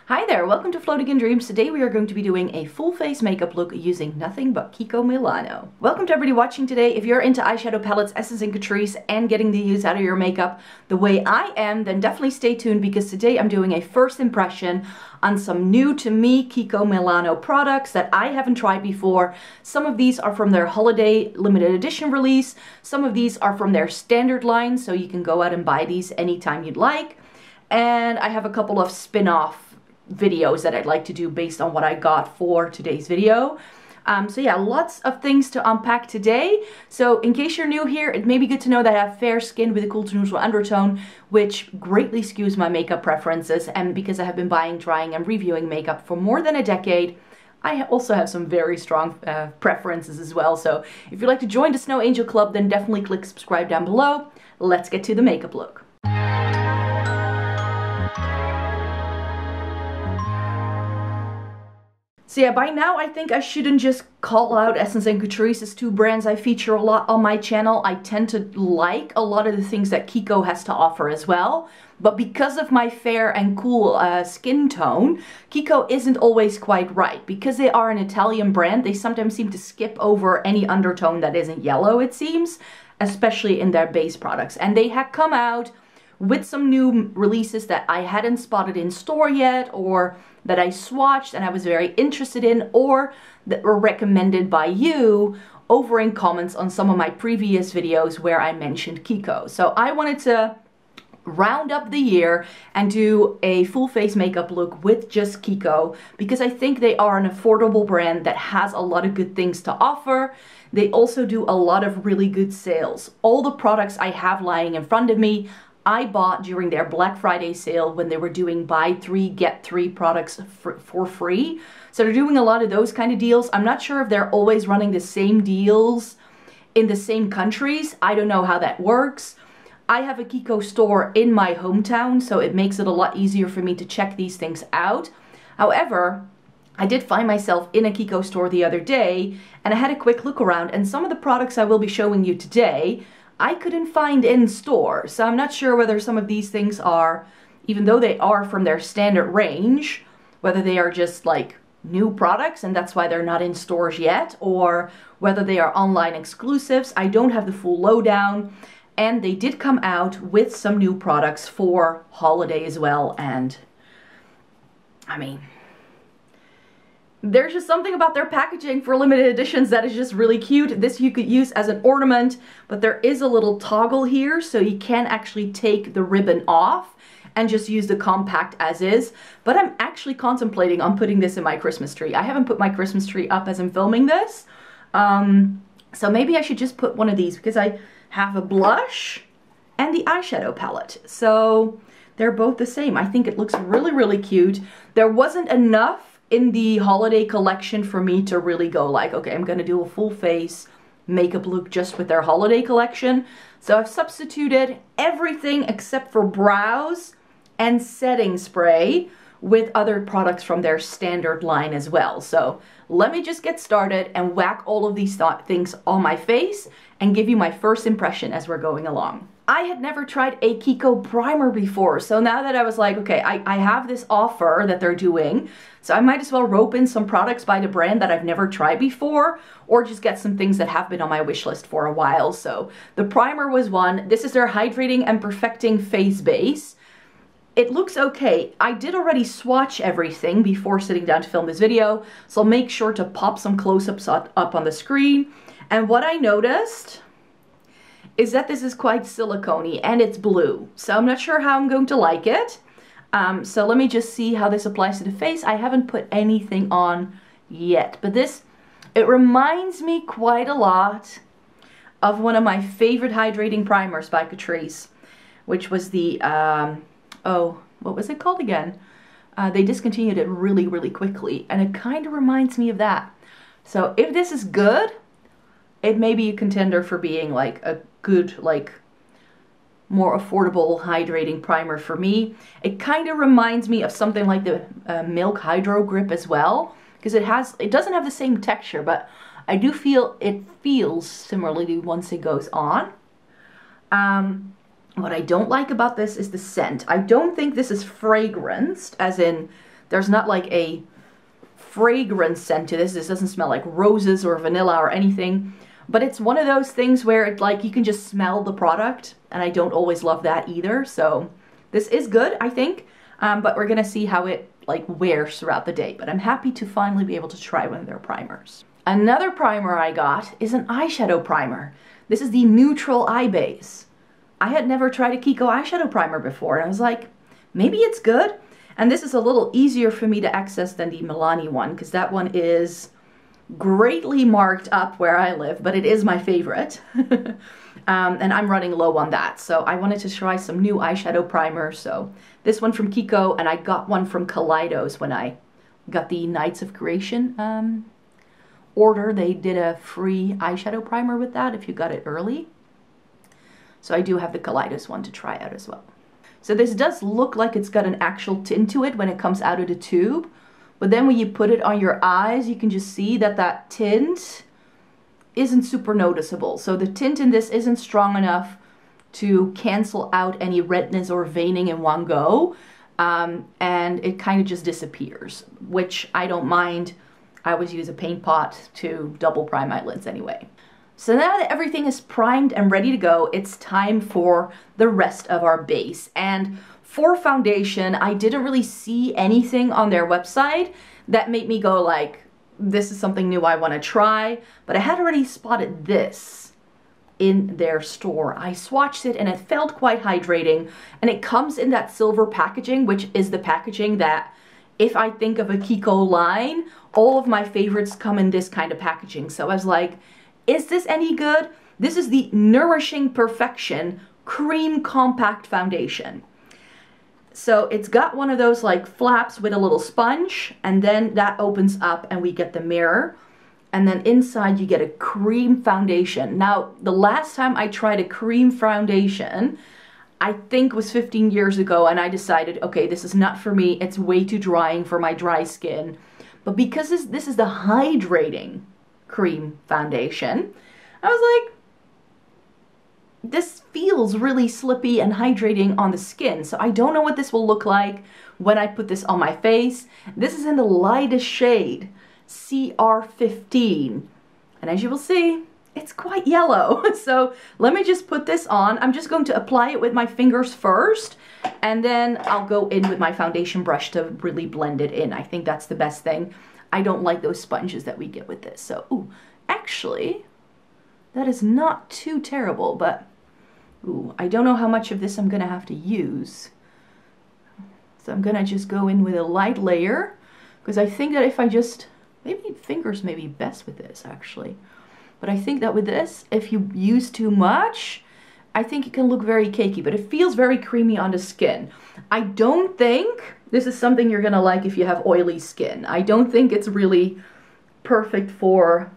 Hi there, welcome to Floating in Dreams. Today we are going to be doing a full face makeup look using nothing but Kiko Milano. Welcome to everybody watching today. If you're into eyeshadow palettes, Essence and Catrice, and getting the use out of your makeup the way I am, then definitely stay tuned because today I'm doing a first impression on some new to me Kiko Milano products that I haven't tried before. Some of these are from their holiday limited edition release. Some of these are from their standard line, so you can go out and buy these anytime you'd like. And I have a couple of spin-off videos that I'd like to do based on what I got for today's video. So yeah, lots of things to unpack today. So in case you're new here, it may be good to know that I have fair skin with a cool to neutral undertone, which greatly skews my makeup preferences. And because I have been buying, trying, and reviewing makeup for more than a decade, I also have some very strong preferences as well. So if you'd like to join the Snow Angel Club, then definitely click subscribe down below. Let's get to the makeup look. So yeah, by now I think I shouldn't just call out Essence and Catrice as two brands I feature a lot on my channel. I tend to like a lot of the things that Kiko has to offer as well. But because of my fair and cool skin tone, Kiko isn't always quite right. Because they are an Italian brand, they sometimes seem to skip over any undertone that isn't yellow, it seems. Especially in their base products. And they had come out with some new releases that I hadn't spotted in store yet, or that I swatched and I was very interested in, or that were recommended by you over in comments on some of my previous videos where I mentioned Kiko. So I wanted to round up the year and do a full face makeup look with just Kiko because I think they are an affordable brand that has a lot of good things to offer. They also do a lot of really good sales. All the products I have lying in front of me I bought during their Black Friday sale when they were doing buy 3 get 3 products for free. So they're doing a lot of those kind of deals. I'm not sure if they're always running the same deals in the same countries. I don't know how that works. I have a Kiko store in my hometown, so it makes it a lot easier for me to check these things out. However, I did find myself in a Kiko store the other day and I had a quick look around, and some of the products I will be showing you today I couldn't find in store. So I'm not sure whether some of these things are, even though they are from their standard range, whether they are just like new products and that's why they're not in stores yet, or whether they are online exclusives. I don't have the full lowdown. And they did come out with some new products for holiday as well. And I mean, there's just something about their packaging for limited editions that is just really cute. This you could use as an ornament, but there is a little toggle here, so you can actually take the ribbon off and just use the compact as is. But I'm actually contemplating on putting this in my Christmas tree. I haven't put my Christmas tree up as I'm filming this. So maybe I should just put one of these because I have a blush and the eyeshadow palette. So they're both the same. I think it looks really, really cute. There wasn't enough in the holiday collection for me to really go like, okay, I'm gonna do a full face makeup look just with their holiday collection. So I've substituted everything except for brows and setting spray with other products from their standard line as well. So let me just get started and whack all of these things on my face and give you my first impression as we're going along. I had never tried a Kiko primer before, so now that I was like, okay, I have this offer that they're doing, so I might as well rope in some products by the brand that I've never tried before, or just get some things that have been on my wish list for a while. So the primer was one. This is their Hydrating and Perfecting Face Base. It looks okay. I did already swatch everything before sitting down to film this video, so I'll make sure to pop some close-ups up on the screen. And what I noticed is that this is quite silicone-y and it's blue. So I'm not sure how I'm going to like it. So let me just see how this applies to the face. I haven't put anything on yet, but it reminds me quite a lot of one of my favorite hydrating primers by Catrice, which was the, oh, what was it called again? They discontinued it really, really quickly, and it kind of reminds me of that. So if this is good, it may be a contender for being like a good, like more affordable hydrating primer for me. It kind of reminds me of something like the Milk Hydro Grip as well, because it doesn't have the same texture, but I do feel it feels similarly once it goes on. What I don't like about this is the scent. I don't think this is fragranced, as in There's not like a fragrance scent to this. This doesn't smell like roses or vanilla or anything. But it's one of those things where it's like you can just smell the product, and I don't always love that either. So this is good, I think, but we're gonna see how it like wears throughout the day. But I'm happy to finally be able to try one of their primers. Another primer I got is an eyeshadow primer. This is the Neutral Eye Base. I had never tried a Kiko eyeshadow primer before, and I was like, maybe it's good. And this is a little easier for me to access than the Milani one, because that one is greatly marked up where I live, but it is my favorite. And I'm running low on that, so I wanted to try some new eyeshadow primers. So this one from Kiko, and I got one from Kaleidos when I got the Nights of Creation order. They did a free eyeshadow primer with that if you got it early. So I do have the Kaleidos one to try out as well. So this does look like it's got an actual tint to it when it comes out of the tube. But then when you put it on your eyes, you can just see that that tint isn't super noticeable. So the tint in this isn't strong enough to cancel out any redness or veining in one go. And it kind of just disappears, which I don't mind. I always use a paint pot to double prime my lids anyway. So now that everything is primed and ready to go, it's time for the rest of our base. And for foundation, I didn't really see anything on their website that made me go like, this is something new I want to try. But I had already spotted this in their store. I swatched it and it felt quite hydrating. And it comes in that silver packaging, which is the packaging that, if I think of a Kiko line, all of my favorites come in this kind of packaging. So I was like, is this any good? This is the Nourishing Perfection Cream Compact Foundation. So it's got one of those like flaps with a little sponge, and then that opens up and we get the mirror. And then inside you get a cream foundation. Now, the last time I tried a cream foundation, I think was 15 years ago, and I decided, okay, this is not for me. It's way too drying for my dry skin. But because this is the hydrating cream foundation, I was like, this feels really slippy and hydrating on the skin. So I don't know what this will look like when I put this on my face. This is in the lightest shade, CR15. And as you will see, it's quite yellow. So let me just put this on. I'm just going to apply it with my fingers first, and then I'll go in with my foundation brush to really blend it in. I think that's the best thing. I don't like those sponges that we get with this. So, ooh, actually, that is not too terrible, but ooh, I don't know how much of this I'm gonna have to use. So I'm gonna just go in with a light layer, because I think that if I just, maybe fingers may be best with this actually. But I think that with this, if you use too much, I think it can look very cakey, but it feels very creamy on the skin. I don't think this is something you're gonna like if you have oily skin. I don't think it's really perfect for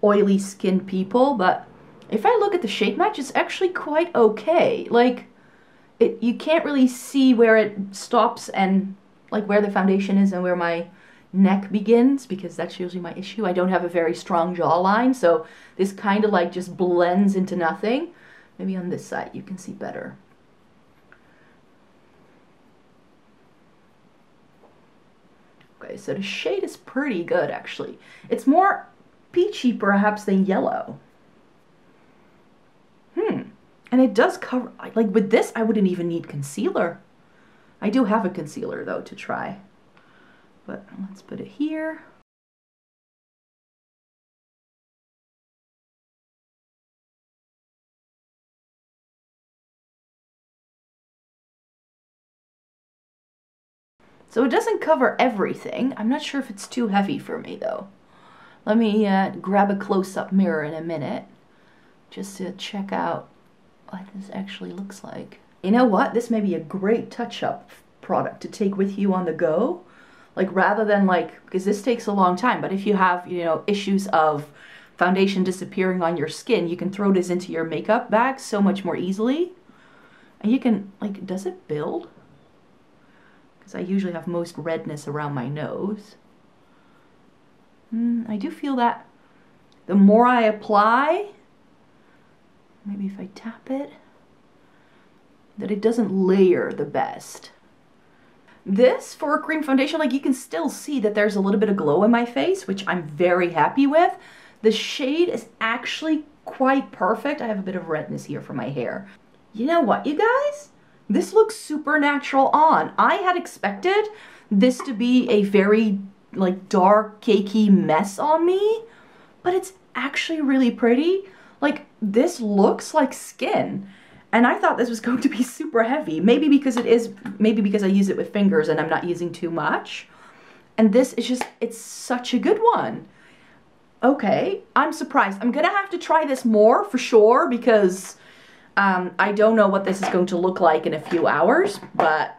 oily skin people, but if I look at the shade match, it's actually quite okay. Like, you can't really see where it stops and like where the foundation is and where my neck begins, because that's usually my issue. I don't have a very strong jawline, so this kind of like just blends into nothing. Maybe on this side you can see better. Okay, so the shade is pretty good actually. It's more peachy perhaps than yellow. And it does cover, like with this I wouldn't even need concealer. I do have a concealer though to try. But let's put it here. So it doesn't cover everything. I'm not sure if it's too heavy for me though. Let me grab a close-up mirror in a minute just to check out what this actually looks like. You know what? This may be a great touch-up product to take with you on the go. Like, rather than like, because this takes a long time, but if you have, you know, issues of foundation disappearing on your skin, you can throw this into your makeup bag so much more easily. And you can, like, does it build? Because I usually have most redness around my nose. I do feel that the more I apply, maybe if I tap it, that it doesn't layer the best. This, for a cream foundation, like you can still see that there's a little bit of glow in my face, which I'm very happy with. The shade is actually quite perfect. I have a bit of redness here for my hair. You know what, you guys? This looks super natural on. I had expected this to be a very like dark, cakey mess on me, but it's actually really pretty. Like, this looks like skin. And I thought this was going to be super heavy. Maybe because it is, maybe because I use it with fingers and I'm not using too much. And this is just, it's such a good one. Okay, I'm surprised. I'm gonna have to try this more for sure because I don't know what this is going to look like in a few hours, but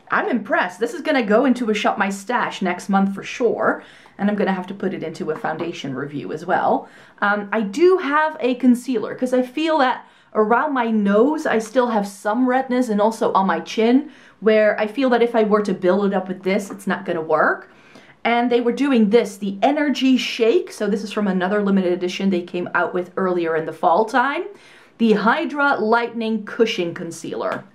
I'm impressed. This is gonna go into a Shop My Stash next month for sure. And I'm gonna have to put it into a foundation review as well. I do have a concealer because I feel that around my nose I still have some redness, and also on my chin where I feel that if I were to build it up with this, it's not gonna work. And they were doing this, the Energy Shake. So this is from another limited edition they came out with earlier in the fall time. The Hydra Lightning Cushion Concealer.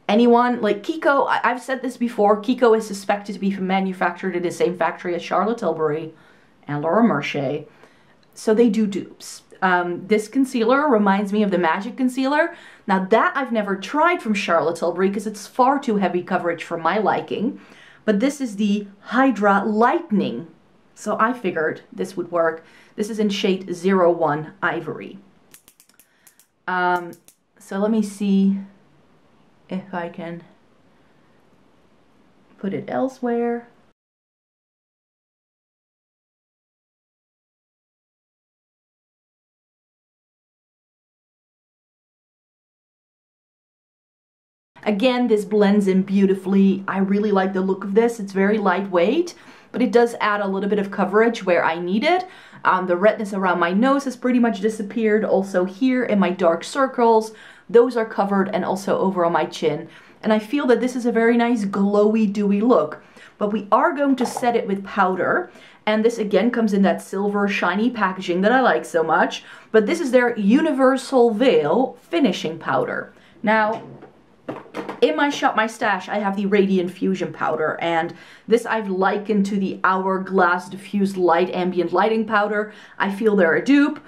Anyone, like Kiko, I've said this before, Kiko is suspected to be manufactured in the same factory as Charlotte Tilbury and Laura Mercier. So they do dupes. This concealer reminds me of the Magic Concealer. Now that I've never tried from Charlotte Tilbury because it's far too heavy coverage for my liking. But this is the Hydra Lightning. So I figured this would work. This is in shade 01 Ivory. So let me see if I can put it elsewhere. Again, this blends in beautifully. I really like the look of this. It's very lightweight, but it does add a little bit of coverage where I need it. The redness around my nose has pretty much disappeared. Also here in my dark circles, those are covered, and also over on my chin. And I feel that this is a very nice glowy, dewy look. But we are going to set it with powder. And this again comes in that silver shiny packaging that I like so much. But this is their Universal Veil Finishing Powder. Now, in my Shop My Stash, I have the Radiant Fusion Powder, and this I've likened to the Hourglass Diffused Light Ambient Lighting Powder. I feel they're a dupe.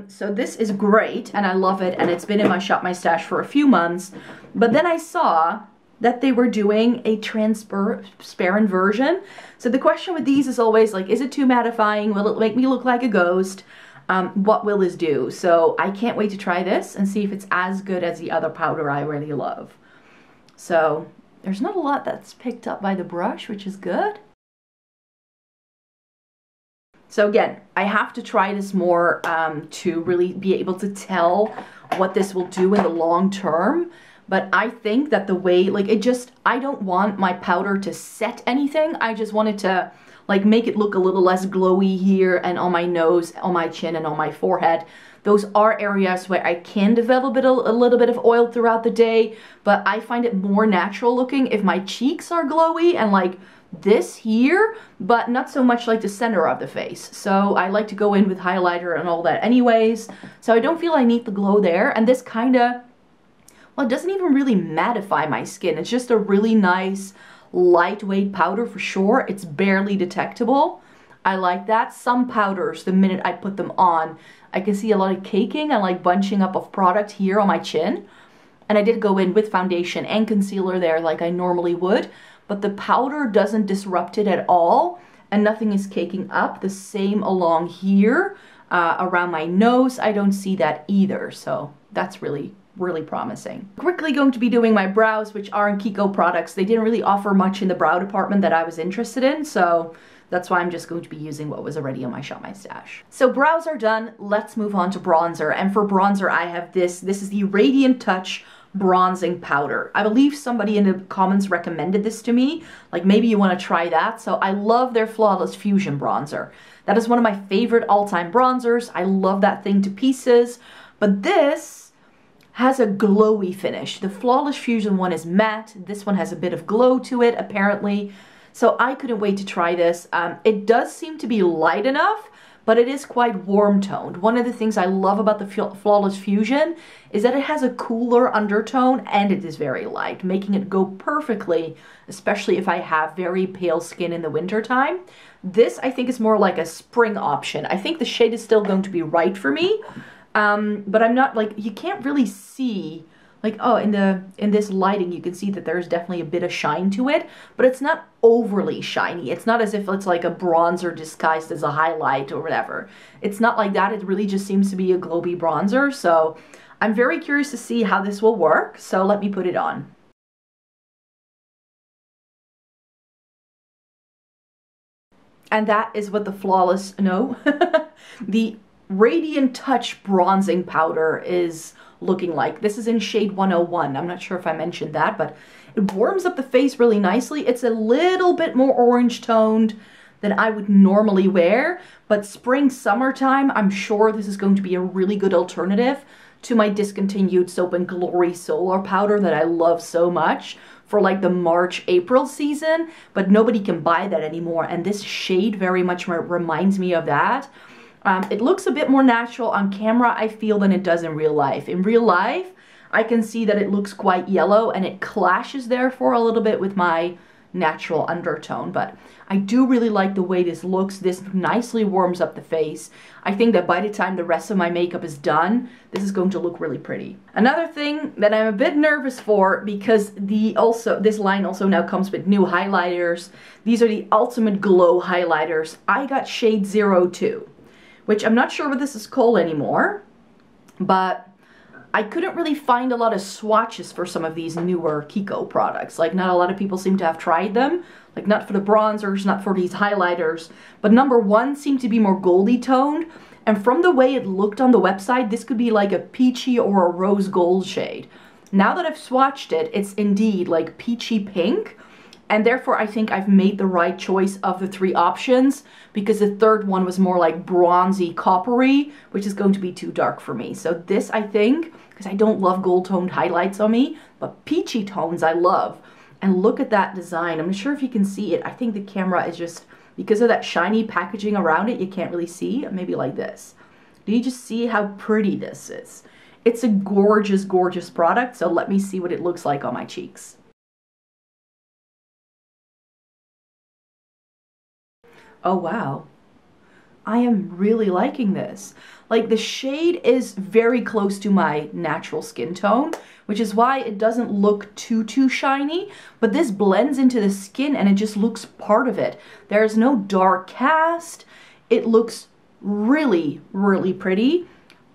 So this is great, and I love it, and it's been in my Shop My Stash for a few months. But then I saw that they were doing a transparent version. So the question with these is always like, is it too mattifying? Will it make me look like a ghost? What will this do? So I can't wait to try this and see if it's as good as the other powder I really love. So there's not a lot that's picked up by the brush, which is good. So again, I have to try this more to really be able to tell what this will do in the long term. But I think that the way, like I don't want my powder to set anything. I just want it to like make it look a little less glowy here and on my nose, on my chin, and on my forehead. Those are areas where I can develop a little bit of oil throughout the day, but I find it more natural looking if my cheeks are glowy and like this here, but not so much like the center of the face. So I like to go in with highlighter and all that anyways, so I don't feel I need the glow there. And this kind of, well, it doesn't even really mattify my skin. It's just a really nice lightweight powder for sure. It's barely detectable. I like that. Some powders, the minute I put them on, I can see a lot of caking and like bunching up of product here on my chin. And I did go in with foundation and concealer there like I normally would, but the powder doesn't disrupt it at all, and nothing is caking up. The same along here, around my nose, I don't see that either. So that's really promising. Quickly going to be doing my brows, which are in Kiko products. They didn't really offer much in the brow department that I was interested in, so that's why I'm just going to be using what was already on my Shop My Stash. So brows are done. Let's move on to bronzer. And for bronzer, I have this. This is the Radiant Touch Bronzing Powder. I believe somebody in the comments recommended this to me. Like, maybe you want to try that. So I love their Flawless Fusion Bronzer. That is one of my favorite all-time bronzers. I love that thing to pieces. But this has a glowy finish. The Flawless Fusion one is matte. This one has a bit of glow to it, apparently. So I couldn't wait to try this. It does seem to be light enough, but it is quite warm toned. One of the things I love about the Flawless Fusion is that it has a cooler undertone and it is very light, making it go perfectly, especially if I have very pale skin in the wintertime. This, I think, is more like a spring option. I think the shade is still going to be right for me, but I'm not, like, you can't really see, like, oh, in this lighting, you can see that there's definitely a bit of shine to it, but it's not overly shiny. It's not as if it's like a bronzer disguised as a highlight or whatever. It's not like that. It really just seems to be a glowy bronzer. So I'm very curious to see how this will work. So let me put it on. And that is what the Flawless, no, the Radiant Touch Bronzing Powder is looking like. This is in shade 101. I'm not sure if I mentioned that, but it warms up the face really nicely. It's a little bit more orange toned than I would normally wear, but spring, summertime, I'm sure this is going to be a really good alternative to my discontinued Soap & Glory Solar Powder that I love so much for like the March, April season, but nobody can buy that anymore. And this shade very much reminds me of that. It looks a bit more natural on camera, I feel, than it does in real life. In real life, I can see that it looks quite yellow and it clashes therefore a little bit with my natural undertone, but I do really like the way this looks. This nicely warms up the face. I think that by the time the rest of my makeup is done, this is going to look really pretty. Another thing that I'm a bit nervous for, because this line also now comes with new highlighters. These are the Ultimate Glow highlighters. I got shade 02, which I'm not sure what this is called anymore, but I couldn't really find a lot of swatches for some of these newer Kiko products. Like, not a lot of people seem to have tried them. Like, not for the bronzers, not for these highlighters. But number one seemed to be more goldy toned. And from the way it looked on the website, this could be like a peachy or a rose gold shade. Now that I've swatched it, it's indeed like peachy pink. And therefore, I think I've made the right choice of the three options, because the third one was more like bronzy coppery, which is going to be too dark for me. So this, I think, because I don't love gold toned highlights on me, but peachy tones I love. And look at that design. I'm not sure if you can see it. I think the camera is just, because of that shiny packaging around it, you can't really see. Maybe like this. Do you just see how pretty this is? It's a gorgeous, gorgeous product. So let me see what it looks like on my cheeks. Oh wow, I am really liking this. Like, the shade is very close to my natural skin tone, which is why it doesn't look too shiny, but this blends into the skin and it just looks part of it. There's no dark cast. It looks really, really pretty.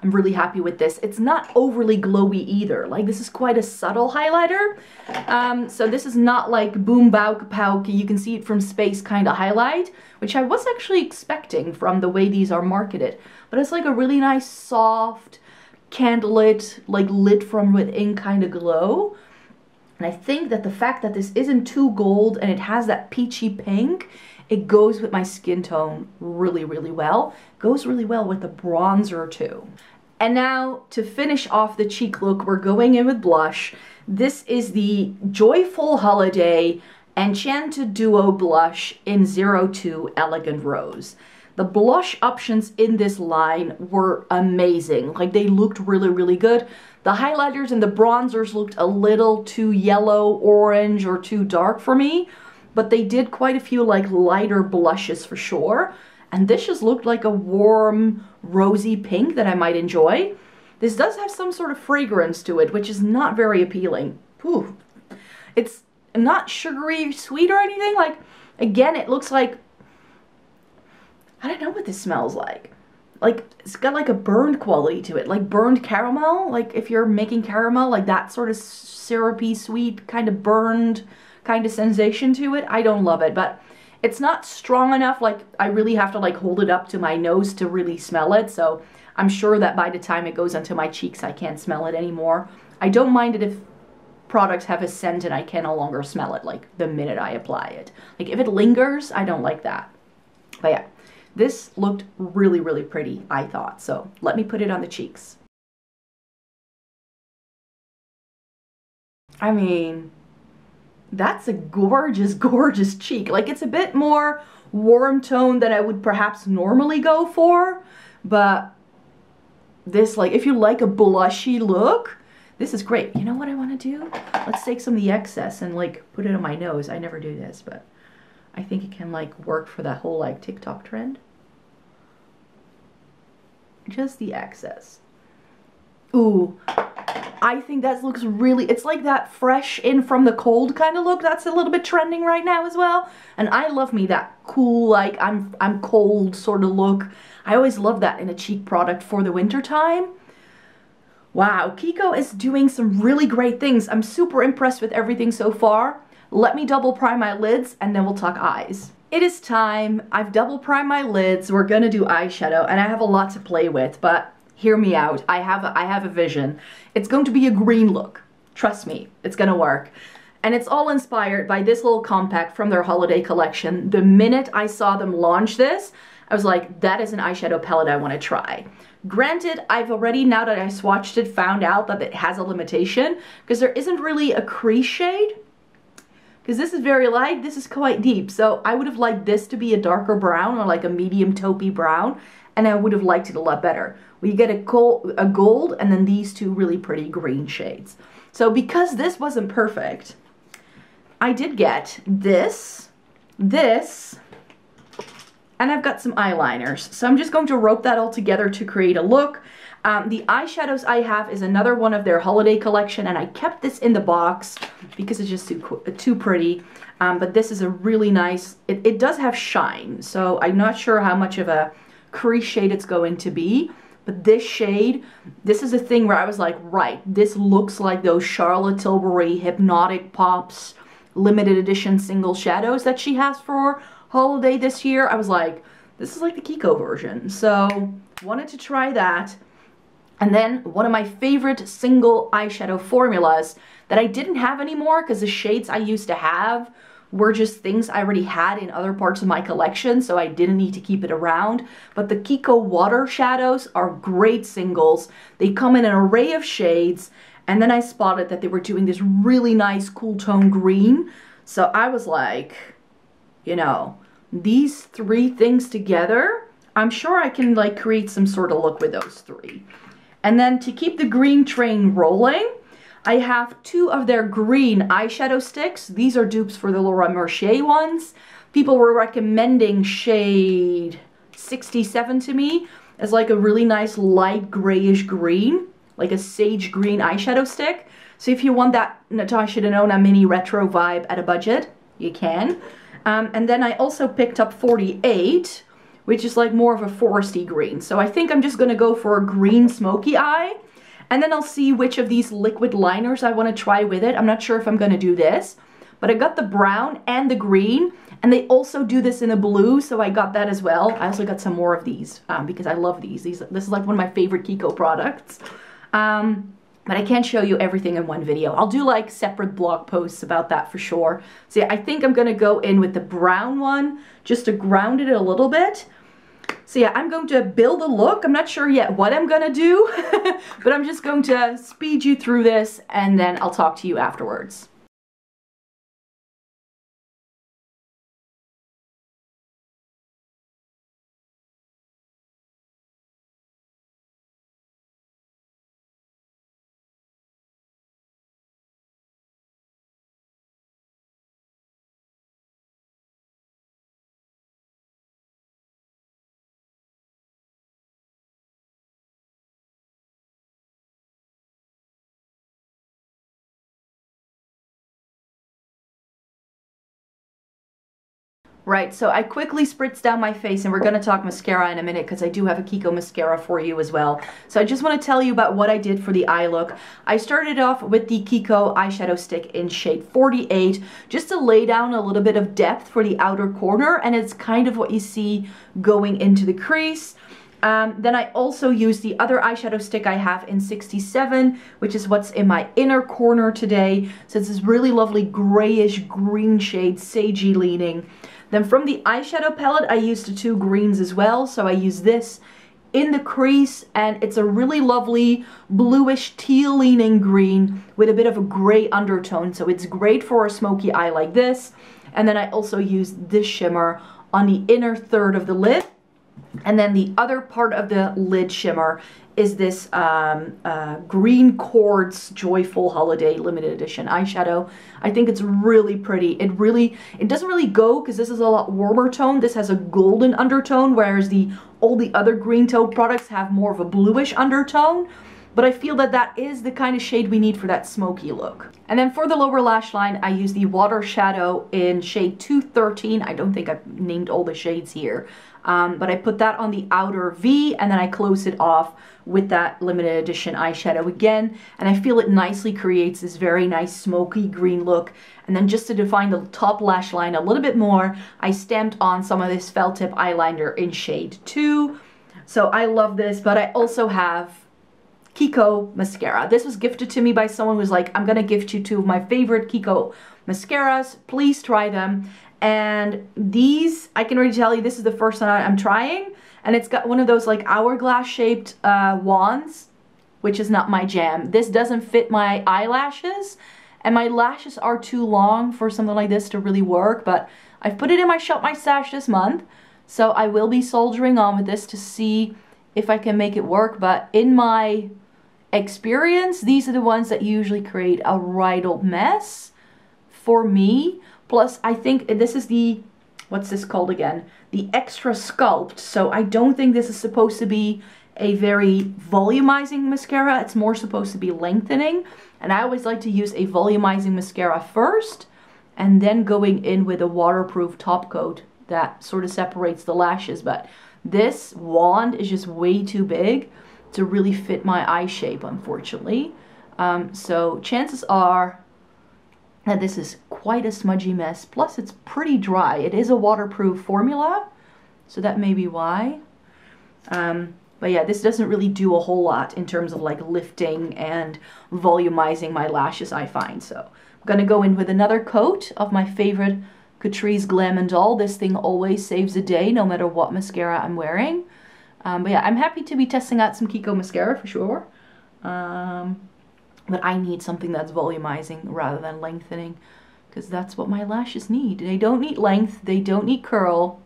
I'm really happy with this. It's not overly glowy either. Like, this is quite a subtle highlighter. So this is not like boom bow kapow, you can see it from space kind of highlight, which I was actually expecting from the way these are marketed. But it's like a really nice, soft, candlelit, like lit from within kind of glow. And I think that the fact that this isn't too gold and it has that peachy pink, it goes with my skin tone really, really well. Goes really well with the bronzer too. And now, to finish off the cheek look, we're going in with blush. This is the Joyful Holiday Enchanted Duo Blush in 02 Elegant Rose. The blush options in this line were amazing. Like, they looked really, really good. The highlighters and the bronzers looked a little too yellow, orange, or too dark for me, but they did quite a few like lighter blushes for sure. And this just looked like a warm, rosy pink that I might enjoy. This does have some sort of fragrance to it, which is not very appealing. Whew. It's not sugary sweet or anything. Like, again, it looks like, I don't know what this smells like. Like, it's got like a burned quality to it, like burned caramel. Like, if you're making caramel, like that sort of syrupy, sweet, kind of burned kind of sensation to it. I don't love it, but it's not strong enough. Like, I really have to like hold it up to my nose to really smell it. So I'm sure that by the time it goes onto my cheeks, I can't smell it anymore. I don't mind it if products have a scent and I can no longer smell it like the minute I apply it. Like, if it lingers, I don't like that. But yeah, this looked really, really pretty, I thought. So let me put it on the cheeks. I mean, That's a gorgeous, gorgeous cheek. Like, it's a bit more warm tone than I would perhaps normally go for, but this, like, if you like a blushy look, this is great. You know what I want to do? Let's take some of the excess and like put it on my nose. I never do this, but I think it can like work for that whole like TikTok trend. Just the excess. Ooh, I think that looks really, it's like that fresh in from the cold kind of look that's a little bit trending right now as well. And I love me that cool, like I'm cold sort of look. I always love that in a cheek product for the winter time. Wow, Kiko is doing some really great things. I'm super impressed with everything so far. Let me double prime my lids and then we'll talk eyes. It is time. I've double primed my lids. We're gonna do eyeshadow and I have a lot to play with, but hear me out. I have a vision. It's going to be a green look. Trust me, it's gonna work. And it's all inspired by this little compact from their holiday collection. The minute I saw them launch this, I was like, that is an eyeshadow palette I want to try. Granted, I've already, now that I swatched it, found out that it has a limitation because there isn't really a crease shade. Because this is very light, this is quite deep. So I would have liked this to be a darker brown or like a medium taupey brown, and I would have liked it a lot better. We get a gold and then these two really pretty green shades. So because this wasn't perfect, I did get this, and I've got some eyeliners. So I'm just going to rope that all together to create a look. The eyeshadows I have is another one of their holiday collection, and I kept this in the box because it's just too pretty. But this is a really nice, it does have shine, so I'm not sure how much of a crease shade it's going to be. But this shade, this is a thing where I was like, right, this looks like those Charlotte Tilbury Hypnotic Pops limited edition single shadows that she has for holiday this year. I was like, this is like the Kiko version. So wanted to try that. And then one of my favorite single eyeshadow formulas that I didn't have anymore because the shades I used to have were just things I already had in other parts of my collection, so I didn't need to keep it around. But the Kiko water shadows are great singles. They come in an array of shades, and then I spotted that they were doing this really nice cool tone green. So I was like, you know, these three things together, I'm sure I can like create some sort of look with those three. And then to keep the green train rolling, I have two of their green eyeshadow sticks. These are dupes for the Laura Mercier ones. People were recommending shade 67 to me as like a really nice light grayish green, like a sage green eyeshadow stick. So if you want that Natasha Denona mini retro vibe at a budget, you can. And then I also picked up 48, which is like more of a foresty green. So I think I'm just gonna go for a green smoky eye. And then I'll see which of these liquid liners I want to try with it. I'm not sure if I'm going to do this, but I got the brown and the green, and they also do this in a blue, so I got that as well. I also got some more of these because I love these. This is like one of my favorite Kiko products. But I can't show you everything in one video. I'll do like separate blog posts about that for sure. So yeah, I think I'm going to go in with the brown one just to ground it a little bit. So yeah, I'm going to build a look. I'm not sure yet what I'm gonna do, but I'm just going to speed you through this and then I'll talk to you afterwards. Right, so I quickly spritzed down my face, and we're going to talk mascara in a minute because I do have a Kiko mascara for you as well. So I just want to tell you about what I did for the eye look. I started off with the Kiko eyeshadow stick in shade 48 just to lay down a little bit of depth for the outer corner, and it's kind of what you see going into the crease. Then I also used the other eyeshadow stick I have in 67, which is what's in my inner corner today. So it's this really lovely grayish green shade, sagey leaning. Then from the eyeshadow palette, I used the two greens as well. So I used this in the crease, and it's a really lovely bluish teal leaning green with a bit of a gray undertone. So it's great for a smoky eye like this. And then I also used this shimmer on the inner third of the lid. And then the other part of the lid shimmer is this Green Chords Joyful Holiday Limited Edition eyeshadow. I think it's really pretty. It doesn't really go because this is a lot warmer tone. This has a golden undertone, whereas all the other green tone products have more of a bluish undertone. But I feel that that is the kind of shade we need for that smoky look. And then for the lower lash line, I use the Water Shadow in shade 213. I don't think I've named all the shades here. But I put that on the outer V, and then I close it off with that limited edition eyeshadow again. And I feel it nicely creates this very nice smoky green look. And then just to define the top lash line a little bit more, I stamped on some of this felt tip eyeliner in shade 2. So I love this, but I also have Kiko mascara. This was gifted to me by someone who was like, I'm gonna gift you 2 of my favorite Kiko mascaras. Please try them. And these, I can already tell you, this is the first one I'm trying. And it's got one of those like hourglass shaped wands, which is not my jam. This doesn't fit my eyelashes. And my lashes are too long for something like this to really work. But I've put it in my Shop My Stash this month. So I will be soldiering on with this to see if I can make it work. But in my experience, these are the ones that usually create a right old mess for me. Plus, I think this is the, what's this called again? The Extra Sculpt. So I don't think this is supposed to be a very volumizing mascara. It's more supposed to be lengthening. And I always like to use a volumizing mascara first, and then going in with a waterproof top coat that sort of separates the lashes. But this wand is just way too big to really fit my eye shape, unfortunately. So chances are that this is quite a smudgy mess. Plus it's pretty dry. It is a waterproof formula, so that may be why. But yeah, this doesn't really do a whole lot in terms of like lifting and volumizing my lashes, I find. So I'm gonna go in with another coat of my favorite Catrice Glam & Doll. This thing always saves the day, no matter what mascara I'm wearing. But yeah, I'm happy to be testing out some Kiko mascara for sure. But I need something that's volumizing rather than lengthening, because that's what my lashes need. They don't need length, they don't need curl,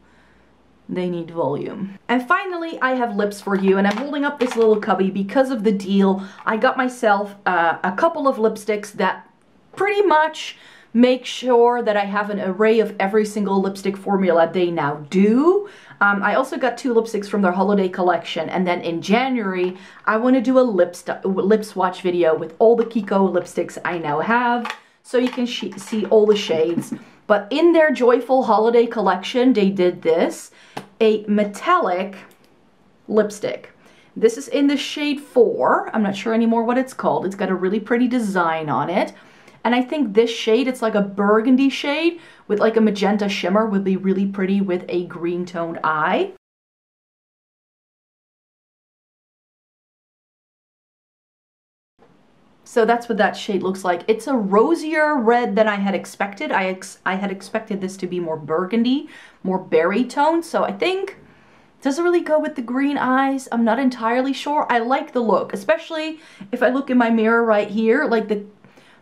they need volume. And finally, I have lips for you, and I'm holding up this little cubby because of the deal. I got myself a couple of lipsticks that pretty much make sure that I have an array of every single lipstick formula they now do. I also got 2 lipsticks from their holiday collection, and then in January I want to do a lip swatch video with all the Kiko lipsticks I now have, so you can see all the shades. But in their Joyful Holiday collection, they did this, a metallic lipstick. This is in the shade 4. I'm not sure anymore what it's called. It's got a really pretty design on it. And I think this shade, it's like a burgundy shade with like a magenta shimmer, would be really pretty with a green toned eye. So that's what that shade looks like. It's a rosier red than I had expected. I had expected this to be more burgundy, more berry tone. So I think it doesn't really go with the green eyes. I'm not entirely sure. I like the look, especially if I look in my mirror right here, like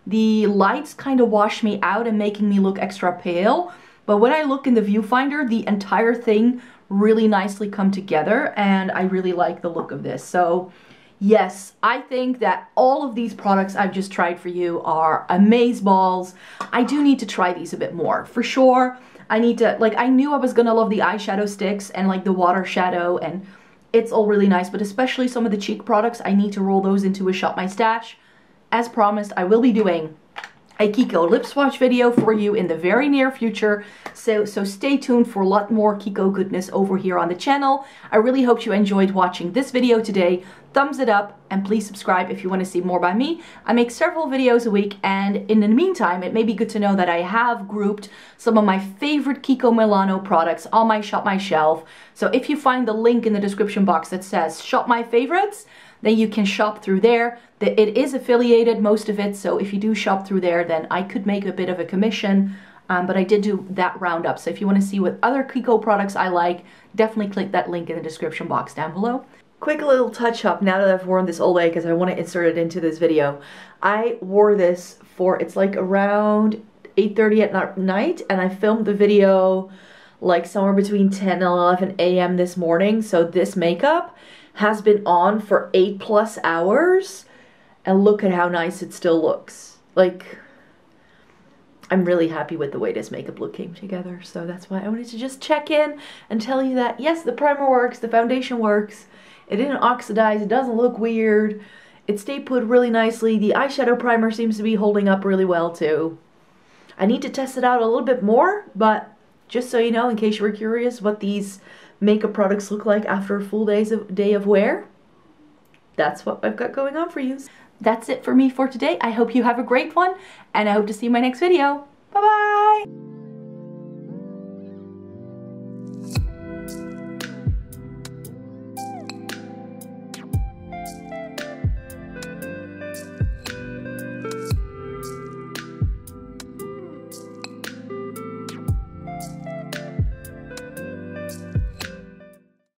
the lights kind of wash me out and making me look extra pale. But when I look in the viewfinder, the entire thing really nicely come together, and I really like the look of this. So yes, I think that all of these products I've just tried for you are amazeballs. I do need to try these a bit more, for sure. I need to, like, I knew I was gonna love the eyeshadow sticks and like the water shadow, and it's all really nice, but especially some of the cheek products, I need to roll those into a Shop My Stash. As promised, I will be doing a Kiko lip swatch video for you in the very near future, so stay tuned for a lot more Kiko goodness over here on the channel. I really hope you enjoyed watching this video today. Thumbs it up, and please subscribe if you want to see more by me. I make several videos a week, and in the meantime, it may be good to know that I have grouped some of my favorite Kiko Milano products on my Shop My Shelf. So if you find the link in the description box that says Shop My Favorites, then you can shop through there. It is affiliated, most of it, so if you do shop through there, then I could make a bit of a commission, but I did do that roundup. So if you want to see what other Kiko products I like, definitely click that link in the description box down below. Quick little touch up now that I've worn this all day because I want to insert it into this video. I wore this for, it's like around 8:30 at night, and I filmed the video like somewhere between 10 and 11 a.m. this morning. So this makeup has been on for 8+ hours, and look at how nice it still looks. Like, I'm really happy with the way this makeup look came together. So that's why I wanted to just check in and tell you that yes, the primer works, the foundation works. It didn't oxidize, it doesn't look weird. It stayed put really nicely. The eyeshadow primer seems to be holding up really well too. I need to test it out a little bit more, but just so you know, in case you were curious what these makeup products look like after a full day of wear, that's what I've got going on for you. That's it for me for today. I hope you have a great one, and I hope to see you in my next video. Bye-bye!